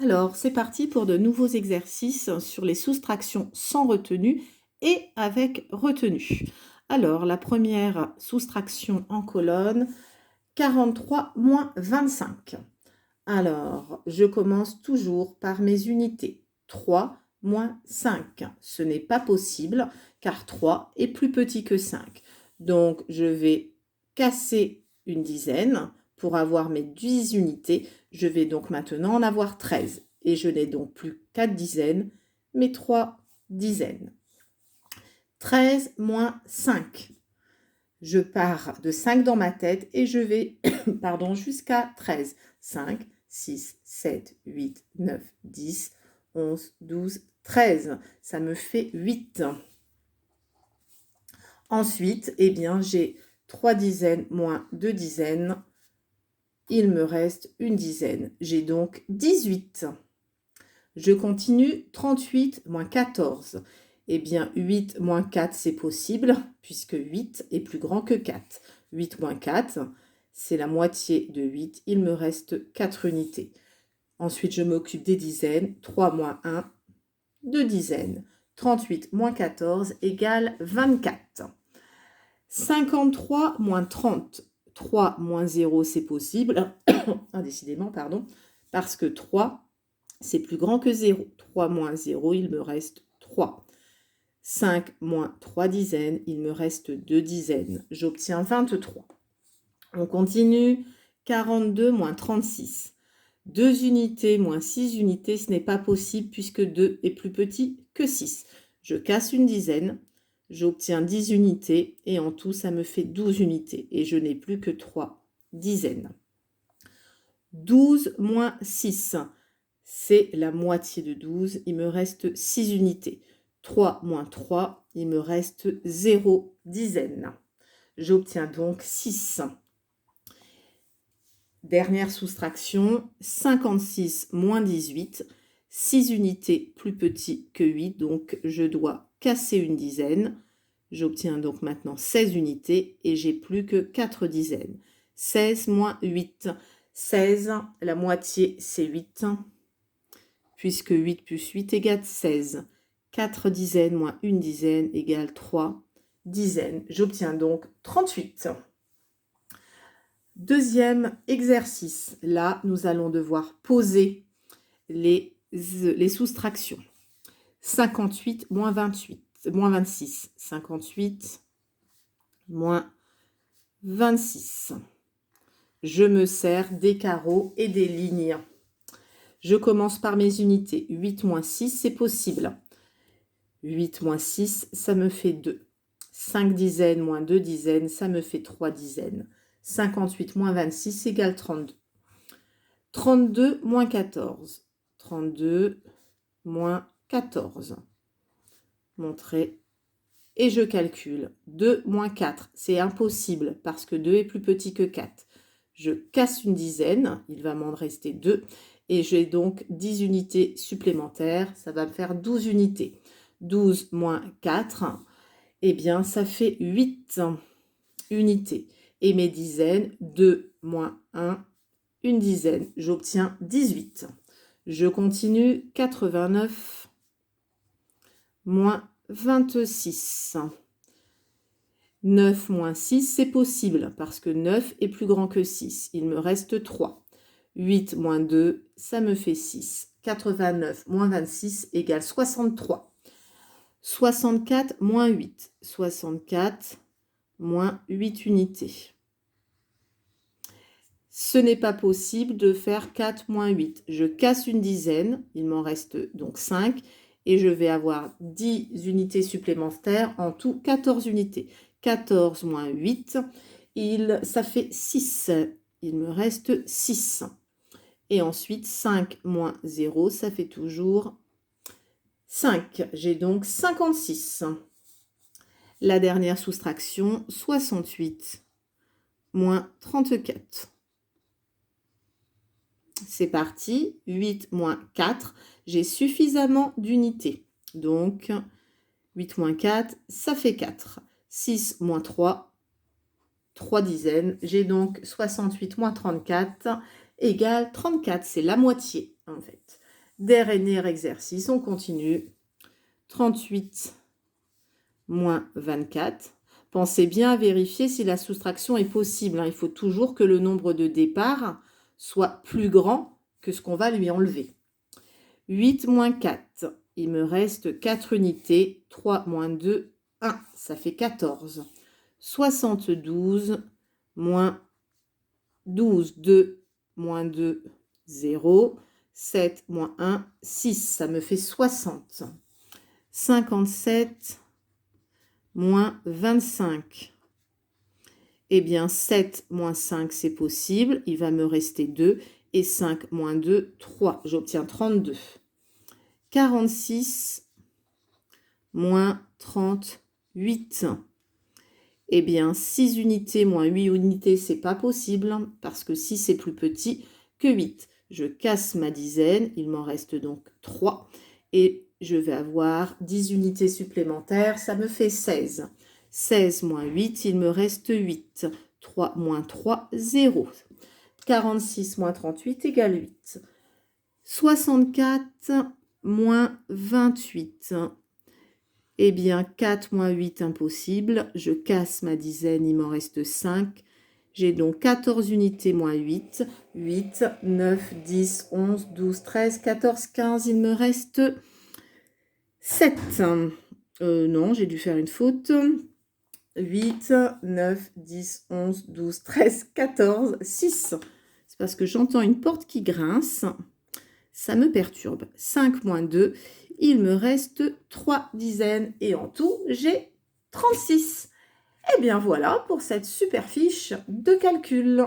Alors, c'est parti pour de nouveaux exercices sur les soustractions sans retenue et avec retenue. Alors, la première soustraction en colonne, 43 moins 25. Alors, je commence toujours par mes unités. 3 moins 5. Ce n'est pas possible car 3 est plus petit que 5. Donc, je vais casser une dizaine pour avoir mes 10 unités. Je vais donc maintenant en avoir 13. Et je n'ai donc plus 4 dizaines, mais 3 dizaines. 13 moins 5. Je pars de 5 dans ma tête et je vais jusqu'à 13. 5, 6, 7, 8, 9, 10, 11, 12, 13. Ça me fait 8. Ensuite, eh bien, j'ai 3 dizaines moins 2 dizaines. Il me reste une dizaine. J'ai donc 18. Je continue. 38 moins 14. Eh bien, 8 moins 4, c'est possible, puisque 8 est plus grand que 4. 8 moins 4, c'est la moitié de 8. Il me reste 4 unités. Ensuite, je m'occupe des dizaines. 3 moins 1, 2 dizaines. 38 moins 14 égale 24. 53 moins 30. 3 moins 0, c'est possible. Décidément, pardon. Parce que 3, c'est plus grand que 0. 3 moins 0, il me reste 3. 5 moins 3 dizaines, il me reste 2 dizaines. J'obtiens 23. On continue. 42 moins 36. 2 unités moins 6 unités, ce n'est pas possible puisque 2 est plus petit que 6. Je casse une dizaine, j'obtiens 10 unités et en tout, ça me fait 12 unités et je n'ai plus que 3 dizaines. 12 moins 6, c'est la moitié de 12, il me reste 6 unités. 3 moins 3, il me reste 0 dizaine. J'obtiens donc 6. Dernière soustraction, 56 moins 18, 6 unités plus petit que 8, donc je dois casser une dizaine. J'obtiens donc maintenant 16 unités et j'ai plus que 4 dizaines. 16 moins 8, 16, la moitié c'est 8, puisque 8 plus 8 égale 16. 4 dizaines moins une dizaine égale 3 dizaines. J'obtiens donc 38. Deuxième exercice. Là, nous allons devoir poser les soustractions. 58 moins 28, moins 26. 58 moins 26. Je me sers des carreaux et des lignes. Je commence par mes unités. 8 moins 6, c'est possible. 8 moins 6, ça me fait 2. 5 dizaines moins 2 dizaines, ça me fait 3 dizaines. 58 moins 26 égale 32. 32 moins 14. 32 moins 14. Montrer. Et je calcule. 2 moins 4. C'est impossible parce que 2 est plus petit que 4. Je casse une dizaine. Il va m'en rester 2. Et j'ai donc 10 unités supplémentaires. Ça va me faire 12 unités. 12 moins 4. Eh bien, ça fait 8 unités. Et mes dizaines, 2 moins 1, une dizaine. J'obtiens 18. Je continue. 89 moins 26. 9 moins 6, c'est possible parce que 9 est plus grand que 6. Il me reste 3. 8 moins 2, ça me fait 6. 89 moins 26 égale 63. 64 moins 8. 64 moins 8 unités. Ce n'est pas possible de faire 4 moins 8. Je casse une dizaine, il m'en reste donc 5, et je vais avoir 10 unités supplémentaires, en tout 14 unités. 14 moins 8, ça fait 6. Il me reste 6. Et ensuite, 5 moins 0, ça fait toujours 5. J'ai donc 56. La dernière soustraction, 68 moins 34. C'est parti, 8 moins 4, j'ai suffisamment d'unités. Donc, 8 moins 4, ça fait 4. 6 moins 3, 3 dizaines. J'ai donc 68 moins 34 égale 34. C'est la moitié, en fait. Dernier exercice, on continue. 38 moins 24. Pensez bien à vérifier si la soustraction est possible, hein. Il faut toujours que le nombre de départ soit plus grand que ce qu'on va lui enlever. 8 moins 4. Il me reste 4 unités. 3 moins 2, 1. Ça fait 14. 72 moins 12. 2 moins 2, 0. 7 moins 1, 6. Ça me fait 60. 57 moins 25. Eh bien, 7 moins 5, c'est possible. Il va me rester 2. Et 5 moins 2, 3. J'obtiens 32. 46 moins 38. Eh bien, 6 unités moins 8 unités, c'est pas possible, parce que 6 est plus petit que 8. Je casse ma dizaine, il m'en reste donc 3. Et je vais avoir 10 unités supplémentaires, ça me fait 16. 16 moins 8, il me reste 8. 3 moins 3, 0. 46 moins 38 égale 8. 64 moins 28. Eh bien, 4 moins 8, impossible. Je casse ma dizaine, il m'en reste 5. J'ai donc 14 unités moins 8. 8, 9, 10, 11, 12, 13, 14, 15. Il me reste 7. Non, j'ai dû faire une faute. 8, 9, 10, 11, 12, 13, 14, 6. C'est parce que j'entends une porte qui grince. Ça me perturbe. 5 moins 2, il me reste 3 dizaines. Et en tout, j'ai 36. Et bien voilà pour cette super fiche de calcul.